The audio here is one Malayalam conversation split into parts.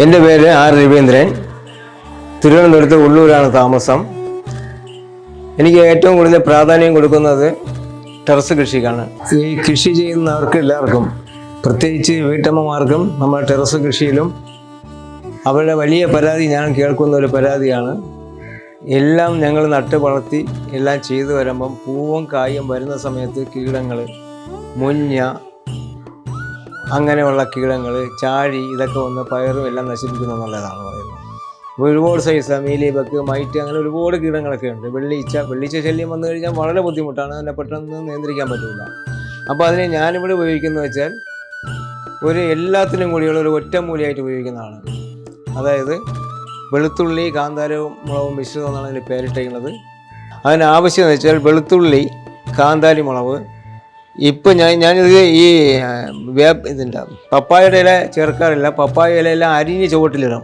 എൻ്റെ പേര് ആർ രവീന്ദ്രൻ. തിരുവനന്തപുരത്ത് ഉള്ളൂരാണ് താമസം. എനിക്ക് ഏറ്റവും കൂടുതൽ പ്രാധാന്യം കൊടുക്കുന്നത് ടെറസ് കൃഷിക്കാണ്. ഈ കൃഷി ചെയ്യുന്നവർക്ക് എല്ലാവർക്കും, പ്രത്യേകിച്ച് വീട്ടമ്മമാർക്കും, നമ്മൾ ടെറസ് കൃഷിയിലും അവരുടെ വലിയ പരാതി ഞാൻ കേൾക്കുന്ന ഒരു പരാതിയാണ്. എല്ലാം ഞങ്ങൾ നട്ട് വളർത്തി എല്ലാം ചെയ്തു വരുമ്പം പൂവും കായും വരുന്ന സമയത്ത് കീടങ്ങൾ, മുഞ്ഞ, അങ്ങനെയുള്ള കീടങ്ങൾ, ചാഴി, ഇതൊക്കെ വന്ന് പയറും എല്ലാം നശിപ്പിക്കുന്നു എന്നുള്ളതാണ് പറയുന്നത്. ഒരുപാട് സൈസ് മീലി ബഗ്, മൈറ്റ്, അങ്ങനെ ഒരുപാട് കീടങ്ങളൊക്കെ ഉണ്ട്. വെള്ളീച്ച ശല്യം വന്നു കഴിഞ്ഞാൽ വളരെ ബുദ്ധിമുട്ടാണ്. അതിനെ പെട്ടെന്ന് നിയന്ത്രിക്കാൻ പറ്റില്ല. അപ്പോൾ അതിനെ ഞാനിവിടെ ഉപയോഗിക്കുന്നത് വെച്ചാൽ എല്ലാത്തിനും കൂടിയുള്ള ഒരു ഒറ്റമൂലിയായിട്ട് ഉപയോഗിക്കുന്നതാണ്. അതായത് വെളുത്തുള്ളി, കാന്താരവും മുളകും മിശ്രിതം എന്നാണ് അതിന് പേരിട്ടിരിക്കുന്നത്. അതിനാവശ്യം എന്ന് വെച്ചാൽ വെളുത്തുള്ളി, കാന്താരി മുളക്. ഇപ്പം ഞാനിത് ഈ ഇതിൻ്റെ പപ്പായയുടെ ഇല ചേർക്കാറില്ല. പപ്പായ ഇലയെല്ലാം അരിഞ്ഞ് ചുവട്ടിലിടും.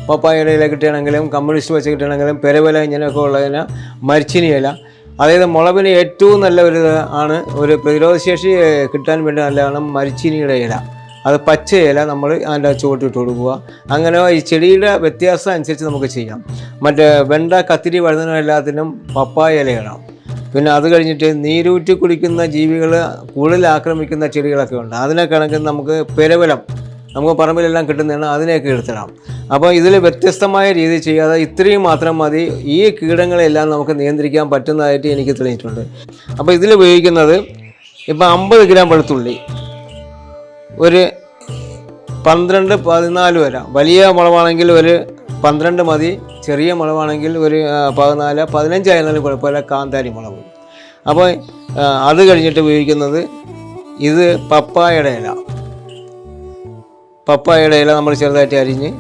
പപ്പായയുടെ ഇല കിട്ടുകയാണെങ്കിലും, കമ്മ്യൂണിസ്റ്റ് വെച്ച് കിട്ടുകയാണെങ്കിലും, പെരവില ഇങ്ങനെയൊക്കെ ഉള്ളതിന് മരിച്ചിനി ഇല. അതായത് മുളകിന് ഏറ്റവും നല്ല ആണ് ഒരു പ്രതിരോധശേഷി കിട്ടാൻ വേണ്ടി നല്ലതാണ് മരിച്ചിനിയുടെ ഇല. അത് പച്ച ഇല നമ്മൾ അതിൻ്റെ ചുവട്ടിട്ട് കൊടുക്കുക. അങ്ങനെ ഈ ചെടിയുടെ വ്യത്യാസം അനുസരിച്ച് നമുക്ക് ചെയ്യാം. മറ്റേ വെണ്ട, കത്തിരി, വഴുതന എല്ലാത്തിനും പപ്പായ ഇല ഇടാം. പിന്നെ അത് കഴിഞ്ഞിട്ട് നീരൂറ്റി കുടിക്കുന്ന ജീവികൾ കൂടുതൽ ആക്രമിക്കുന്ന ചെടികളൊക്കെ ഉണ്ട്. അതിനെ കണക്കിന് നമുക്ക് പെരവലം നമുക്ക് പറമ്പിലെല്ലാം കിട്ടുന്നതാണ്, അതിനെയൊക്കെ എടുത്തിടാം. അപ്പോൾ ഇതിൽ വ്യത്യസ്തമായ രീതി ചെയ്യാതെ ഇത്രയും മാത്രം മതി ഈ കീടങ്ങളെല്ലാം നമുക്ക് നിയന്ത്രിക്കാൻ പറ്റുന്നതായിട്ട് എനിക്ക് തെളിഞ്ഞിട്ടുണ്ട്. അപ്പോൾ ഇതിൽ ഉപയോഗിക്കുന്നത് ഇപ്പം 50 ഗ്രാം വെളുത്തുള്ളി, ഒരു 12-14 വരെ. വലിയ മുളകാണെങ്കിൽ ഒരു 12 മതി, ചെറിയ മുളകാണെങ്കിൽ ഒരു 14-15 ആയിരുന്നാലും കുഴപ്പമില്ല. കാന്താരി മുളക്. അപ്പോൾ അത് കഴിഞ്ഞിട്ട് ഉപയോഗിക്കുന്നത് ഇത് പപ്പായയുടെ ഇല. പപ്പായയുടെ ഇല നമ്മൾ ചെറുതായിട്ട് അരിഞ്ഞ്,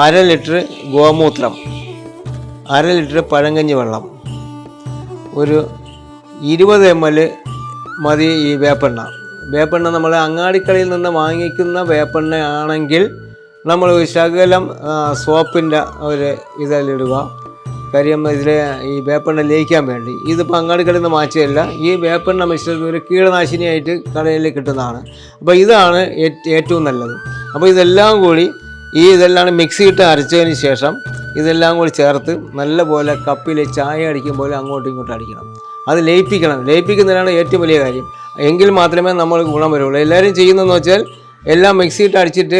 1/2 ലിറ്റർ ഗോമൂത്രം, 1/2 ലിറ്റർ പഴങ്കഞ്ഞി വെള്ളം, ഒരു 20 ml മതി ഈ വേപ്പെണ്ണ. വേപ്പെണ്ണ നമ്മൾ അങ്ങാടിക്കടയിൽ നിന്ന് വാങ്ങിക്കുന്ന വേപ്പെണ്ണ ആണെങ്കിൽ നമ്മൾ ശകലം സോപ്പിൻ്റെ ഒരു ഇതിലിടുക. കാര്യം ഇതിൽ ഈ വേപ്പെണ്ണ ലയിക്കാൻ വേണ്ടി. ഇതിപ്പോൾ അങ്ങാടിക്കടയിൽ നിന്ന് മാറ്റിയല്ല, ഈ വേപ്പെണ്ണ മിശ്രിതം ഒരു കീടനാശിനിയായിട്ട് കടയിൽ കിട്ടുന്നതാണ്. അപ്പോൾ ഇതാണ് ഏറ്റവും നല്ലത്. അപ്പോൾ ഇതെല്ലാം കൂടി ഇതെല്ലാം മിക്സിയിട്ട് അരച്ചതിന് ശേഷം ഇതെല്ലാം കൂടി ചേർത്ത് നല്ലപോലെ കപ്പിൽ ചായ അടിക്കും പോലെ അങ്ങോട്ടും ഇങ്ങോട്ടും അടിക്കണം. അത് ലയിപ്പിക്കണം. ലയിപ്പിക്കുന്നതിനാണ് ഏറ്റവും വലിയ കാര്യം. എങ്കിൽ മാത്രമേ നമ്മൾ ഗുണം വരുള്ളൂ. എല്ലാവരും ചെയ്യുന്നതെന്ന് വെച്ചാൽ എല്ലാം മിക്സിയിട്ട് അടിച്ചിട്ട്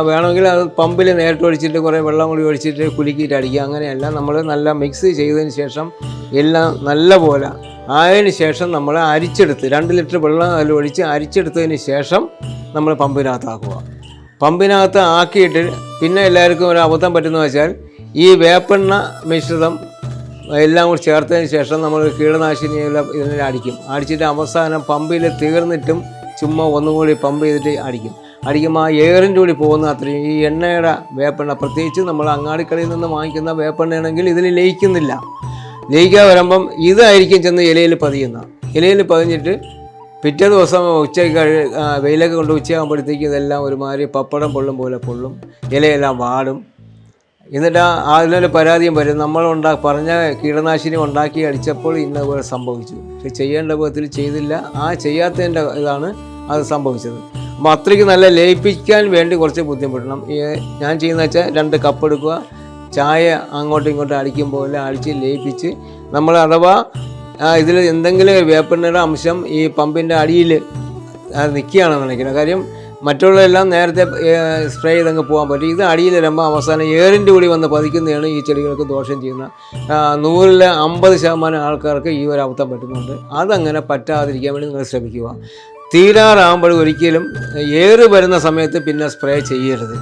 വേണമെങ്കിൽ അത് പമ്പിൽ നേരിട്ട് ഒഴിച്ചിട്ട് കുറേ വെള്ളം കൂടി ഒഴിച്ചിട്ട് കുലുക്കിയിട്ട് അടിക്കുക. അങ്ങനെയല്ല, നമ്മൾ നല്ല മിക്സ് ചെയ്തതിന് ശേഷം എല്ലാം നല്ല പോലെ ആയതിന് ശേഷം നമ്മൾ അരിച്ചെടുത്ത് 2 ലിറ്റർ വെള്ളം അതിൽ ഒഴിച്ച് അരിച്ചെടുത്തതിന് ശേഷം നമ്മൾ പമ്പിനകത്താക്കുക. പമ്പിനകത്ത് ആക്കിയിട്ട് പിന്നെ എല്ലാവർക്കും ഒരു അബദ്ധം പറ്റുന്നത് വെച്ചാൽ ഈ വേപ്പെണ്ണ മിശ്രിതം എല്ലാം കൂടി ചേർത്തതിന് ശേഷം നമ്മൾ കീടനാശിനിയെല്ലാം ഇതിനെ അടിച്ചിട്ട് അവസാനം പമ്പിൽ തീർന്നിട്ടും ചുമ്മാ ഒന്നും കൂടി പമ്പ് ചെയ്തിട്ട് അടിക്കുമ്പോൾ ആ എയറിൻ്റെ കൂടി പോകുന്ന അത്രയും ഈ എണ്ണയുടെ വേപ്പെണ്ണ, പ്രത്യേകിച്ച് നമ്മൾ അങ്ങാടിക്കടയിൽ നിന്ന് വാങ്ങിക്കുന്ന വേപ്പെണ്ണയാണെങ്കിൽ ഇതിൽ ലയിക്കുന്നില്ല. ലയിക്കാൻ വരുമ്പം ഇതായിരിക്കും ചെന്ന് ഇലയിൽ പതിഞ്ഞിട്ട് പിറ്റേ ദിവസം ഉച്ചയ്ക്ക് വെയിലൊക്കെ കൊണ്ട് ഉച്ചയാകുമ്പോഴത്തേക്ക് ഇതെല്ലാം ഒരുമാതിരി പപ്പടം പൊള്ളും പോലെ പൊള്ളും, ഇലയെല്ലാം വാടും. എന്നിട്ട് അതിനൊരു പരാതിയും വരും, നമ്മൾ പറഞ്ഞ കീടനാശിനി ഉണ്ടാക്കി അടിച്ചപ്പോൾ ഇന്നപോലെ സംഭവിച്ചു. പക്ഷെ ചെയ്യേണ്ട വിധത്തിൽ ചെയ്തില്ല. ചെയ്യാത്തതിൻ്റെ ഇതാണ് അത് സംഭവിച്ചത്. അപ്പോൾ അത്രയ്ക്ക് നല്ല ലയിപ്പിക്കാൻ വേണ്ടി കുറച്ച് ബുദ്ധിമുട്ടണം. ഞാൻ ചെയ്യുന്നത് വെച്ചാൽ 2 കപ്പ് എടുക്കുക, ചായ അങ്ങോട്ടും ഇങ്ങോട്ടും അടിക്കും പോലെ അടിച്ച് ലയിപ്പിച്ച് നമ്മൾ അഥവാ ഇതിൽ എന്തെങ്കിലും വേപ്പെണ്ണയുടെ അംശം ഈ പമ്പിൻ്റെ അടിയിൽ നിൽക്കുകയാണെന്ന് നിனைக்கிறேன். കാര്യം മറ്റുള്ളതെല്ലാം നേരത്തെ സ്പ്രേ ചെയ്തങ്ങ് പോകാൻ പറ്റും. ഇത് അടിയിൽ വരുമ്പോൾ അവസാനം എയറിൻ്റെ കൂടി വന്ന് പതിക്കുന്നതാണ് ഈ ചെടികൾക്ക് ദോഷം ചെയ്യുന്നത്. 100-ൽ 50% ആൾക്കാർക്ക് ഈ ഒരു അബദ്ധം പറ്റുന്നുണ്ട്. അതങ്ങനെ പറ്റാതിരിക്കാൻ വേണ്ടി നിങ്ങൾ ശ്രമിക്കുക. തീരാറാകുമ്പോൾ ഒരിക്കലും എയർ വരുന്ന സമയത്ത് പിന്നെ സ്പ്രേ ചെയ്യരുത്.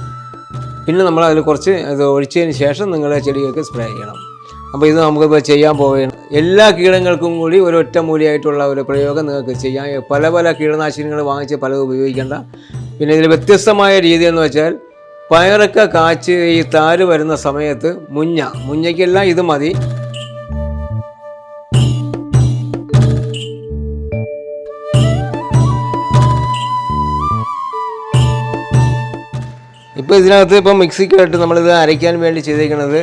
പിന്നെ നമ്മൾ അതിൽ കുറച്ച് ഇത് ഒഴിച്ചതിന് ശേഷം നിങ്ങളുടെ ചെടികൾക്ക് സ്പ്രേ ചെയ്യണം. അപ്പോൾ ഇത് നമുക്കിപ്പോൾ ചെയ്യാൻ പോവുകയാണ്. എല്ലാ കീടങ്ങൾക്കും കൂടി ഒരു ഒറ്റമൂലിയായിട്ടുള്ള ഒരു പ്രയോഗം നിങ്ങൾക്ക് ചെയ്യാം. പല കീടനാശിനികൾ വാങ്ങിച്ച് പലതും ഉപയോഗിക്കേണ്ട. പിന്നെ ഇതിൽ വ്യത്യസ്തമായ രീതി എന്ന് വെച്ചാൽ പയറൊക്കെ കാച്ച് ഈ താര് വരുന്ന സമയത്ത് മുഞ്ഞയ്ക്കെല്ലാം ഇത് മതി. ഇപ്പോൾ ഇതിനകത്ത് മിക്സിക്കായിട്ട് നമ്മളിത് അരയ്ക്കാൻ വേണ്ടി ചെയ്തേക്കുന്നത്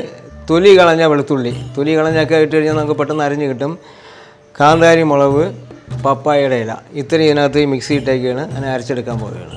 തൊലി കളഞ്ഞ വെളുത്തുള്ളി, തൊലി കളഞ്ഞൊക്കെ ഇട്ട് കഴിഞ്ഞാൽ നമുക്ക് പെട്ടെന്ന് അരിഞ്ഞ് കിട്ടും. കാന്താരി മുളക്, പപ്പായയുടെ ഇല, ഇത്രയും ഇതിനകത്ത് മിക്സി ഇട്ടേക്കാണ്. അതിനെ അരച്ചെടുക്കാൻ പോവുകയാണ്.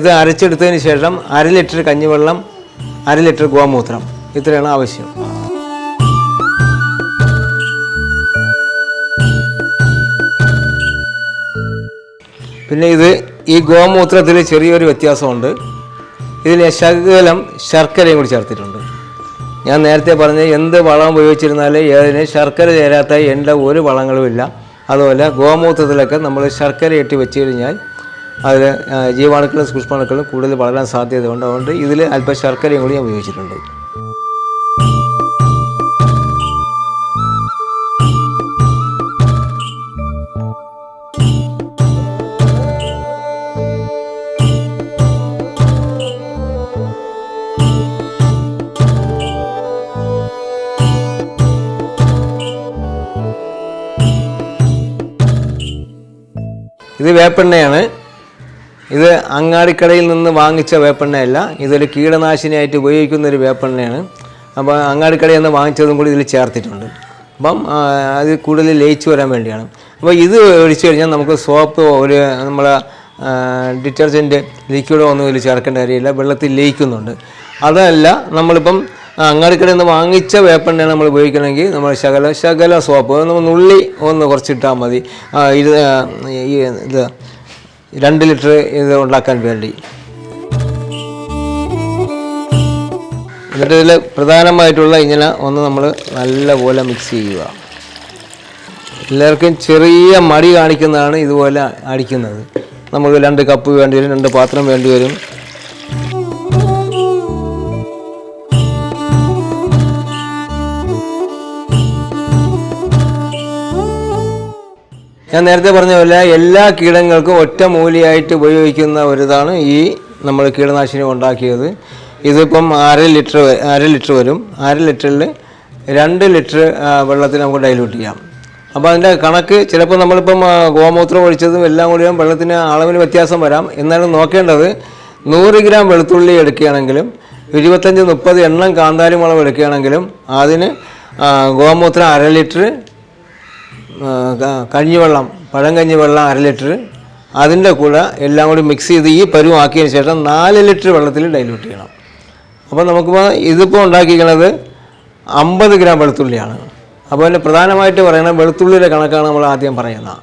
ഇത് അരച്ചെടുത്തതിന് ശേഷം 1/2 ലിറ്റർ കഞ്ഞിവെള്ളം, 1/2 ലിറ്റർ ഗോമൂത്രം, ഇത്രയാണ് ആവശ്യം. പിന്നെ ഈ ഗോമൂത്രത്തിൽ ചെറിയൊരു വ്യത്യാസമുണ്ട്. ഇതിൽ ശകലം ശർക്കരയും കൂടി ചേർത്തിട്ടുണ്ട്. ഞാൻ നേരത്തെ പറഞ്ഞ എന്ത് വളം ഉപയോഗിച്ചിരുന്നാലും ഏതിന് ശർക്കര ചേരാത്ത എൻ്റെ ഒരു വളങ്ങളുമില്ല. അതുപോലെ ഗോമൂത്രത്തിലൊക്കെ നമ്മൾ ശർക്കര ഇട്ട് വെച്ച് കഴിഞ്ഞാൽ അതിൽ ജീവാണുക്കളും സൂക്ഷ്മാണുക്കളും കൂടുതൽ വളരാൻ സാധ്യതയുണ്ട്. അതുകൊണ്ട് ഇതിൽ അല്പം ശർക്കരയും കൂടി ഞാൻ ഉപയോഗിച്ചിട്ടുണ്ട്. ഇത് വേപ്പെണ്ണയാണ്. ഇത് അങ്ങാടിക്കടയിൽ നിന്ന് വാങ്ങിച്ച വേപ്പെണ്ണയല്ല, ഇതൊരു കീടനാശിനിയായിട്ട് ഉപയോഗിക്കുന്നൊരു വേപ്പെണ്ണയാണ്. അപ്പോൾ അങ്ങാടിക്കടയിൽ നിന്ന് വാങ്ങിച്ചതും കൂടി ഇതിൽ ചേർത്തിട്ടുണ്ട്. അപ്പം അത് കൂടുതൽ ലയിച്ച് വരാൻ വേണ്ടിയാണ്. അപ്പോൾ ഇത് ഒഴിച്ച് കഴിഞ്ഞാൽ നമുക്ക് സോപ്പ്, ഒരു നമ്മളെ ഡിറ്റർജൻറ്റ് ലിക്വിഡോ ഒന്നും ഇതിൽ ചേർക്കേണ്ട കാര്യമില്ല, വെള്ളത്തിൽ ലയിക്കുന്നുണ്ട്. അതല്ല, നമ്മളിപ്പം അങ്ങാടിക്കടയിൽ നിന്ന് വാങ്ങിച്ച വേപ്പെണ്ണയാണ് നമ്മൾ ഉപയോഗിക്കണമെങ്കിൽ നമ്മൾ ശകല സോപ്പ് നമ്മൾ നുള്ളി കുറച്ചിട്ടാൽ മതി. ഇത് 2 ലിറ്റർ ഇത് ഉണ്ടാക്കാൻ വേണ്ടി. എന്നിട്ട് ഇതിൽ പ്രധാനമായിട്ടുള്ള ഇങ്ങനെ നമ്മൾ നല്ലപോലെ മിക്സ് ചെയ്യുക. എല്ലാവർക്കും ചെറിയ മടി കാണിക്കുന്നതാണ് ഇതുപോലെ അടിക്കുന്നത്. നമുക്ക് 2 കപ്പ് വേണ്ടി വരും, 2 പാത്രം വേണ്ടി വരും. ഞാൻ നേരത്തെ പറഞ്ഞ പോലെ എല്ലാ കീടങ്ങൾക്കും ഒറ്റ മൂലിയായിട്ട് ഉപയോഗിക്കുന്ന ഒരിതാണ് ഈ നമ്മൾ കീടനാശിനി ഉണ്ടാക്കിയത്. ഇതിപ്പം 1/2 ലിറ്റർ വരും. 1/2 ലിറ്ററിൽ 2 ലിറ്റർ വെള്ളത്തിൽ നമുക്ക് ഡൈല്യൂട്ട് ചെയ്യാം. അപ്പോൾ അതിൻ്റെ കണക്ക് ചിലപ്പോൾ നമ്മളിപ്പം ഗോമൂത്രം ഒഴിച്ചതും എല്ലാം കൂടി വെള്ളത്തിന് അളവിന് വ്യത്യാസം വരാം. എന്നാലും നോക്കേണ്ടത് 100 ഗ്രാം വെളുത്തുള്ളി എടുക്കുകയാണെങ്കിലും 25-30 എണ്ണം കാന്താരി മുളക് എടുക്കുകയാണെങ്കിലും അതിന് ഗോമൂത്രം 1/2 ലിറ്റർ, കഞ്ഞിവെള്ളം, പഴങ്കഞ്ഞിവെള്ളം 1/2 ലിറ്റർ, അതിൻ്റെ കൂടെ എല്ലാം കൂടി മിക്സ് ചെയ്ത് ഈ പരുവാക്കിയതിന് ശേഷം 4 ലിറ്റർ വെള്ളത്തിൽ ഡൈല്യൂട്ട് ചെയ്യണം. അപ്പോൾ നമുക്കിപ്പോൾ ഇതിപ്പോൾ ഉണ്ടാക്കിയിരിക്കുന്നത് 50 ഗ്രാം വെളുത്തുള്ളിയാണ്. അപ്പോൾ അതിൻ്റെ പ്രധാനമായിട്ട് പറയുന്നത് വെളുത്തുള്ളിയുടെ കണക്കാണ് നമ്മൾ ആദ്യം പറയുന്നത്.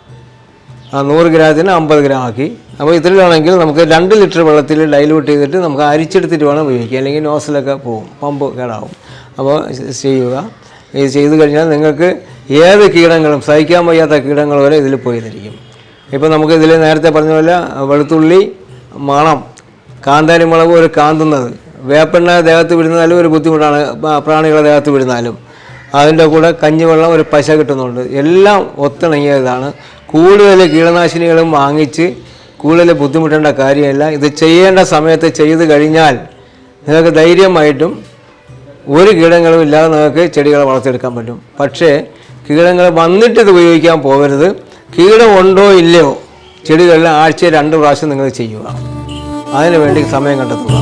100 ഗ്രാമത്തിന് 50 ഗ്രാം ആക്കി. അപ്പോൾ ഇതിലാണെങ്കിൽ നമുക്ക് 2 ലിറ്റർ വെള്ളത്തിൽ ഡൈല്യൂട്ട് ചെയ്തിട്ട് നമുക്ക് അരിച്ചെടുത്തിട്ട് വേണം ഉപയോഗിക്കുക, അല്ലെങ്കിൽ നോസിലൊക്കെ പോകും, പമ്പ് കേടാവും. അപ്പോൾ ചെയ്യുക. ഇത് ചെയ്ത് കഴിഞ്ഞാൽ നിങ്ങൾക്ക് ഏത് കീടങ്ങളും, സഹിക്കാൻ വയ്യാത്ത കീടങ്ങൾ വരെ ഇതിൽ പോയിരിക്കും. ഇപ്പോൾ നമുക്ക് ഇതിൽ നേരത്തെ പറഞ്ഞ പോലെ വെളുത്തുള്ളി മണം, കാന്താരി മുളക് ഒരു കാന്തുന്നത്, വേപ്പെണ്ണ ദേഹത്ത് വിടുന്നാലും ഒരു ബുദ്ധിമുട്ടാണ്, പ്രാണികളെ ദേഹത്ത് വിടുന്നാലും. അതിൻ്റെ കൂടെ കഞ്ഞിവെള്ളം ഒരു പശ കിട്ടുന്നുണ്ട്. എല്ലാം ഒത്തിണങ്ങിയതാണ്. കൂടുതൽ കീടനാശിനികളും വാങ്ങിച്ച് കൂടുതൽ ബുദ്ധിമുട്ടേണ്ട കാര്യമില്ല. ഇത് ചെയ്യേണ്ട സമയത്ത് ചെയ്ത് കഴിഞ്ഞാൽ നിങ്ങൾക്ക് ധൈര്യമായിട്ടും ഒരു കീടങ്ങളും ഇല്ലാതെ നിങ്ങൾക്ക് ചെടികളെ വളർത്തിയെടുക്കാൻ പറ്റും. പക്ഷേ കീടങ്ങൾ വന്നിട്ട് ഇത് ഉപയോഗിക്കാൻ പോകരുത്. കീടം ഉണ്ടോ ഇല്ലയോ ചെടികളിൽ ആഴ്ചയിൽ 2 പ്രാവശ്യം നിങ്ങൾ ചെയ്യുക. അതിനു വേണ്ടി സമയം കണ്ടെത്തുക.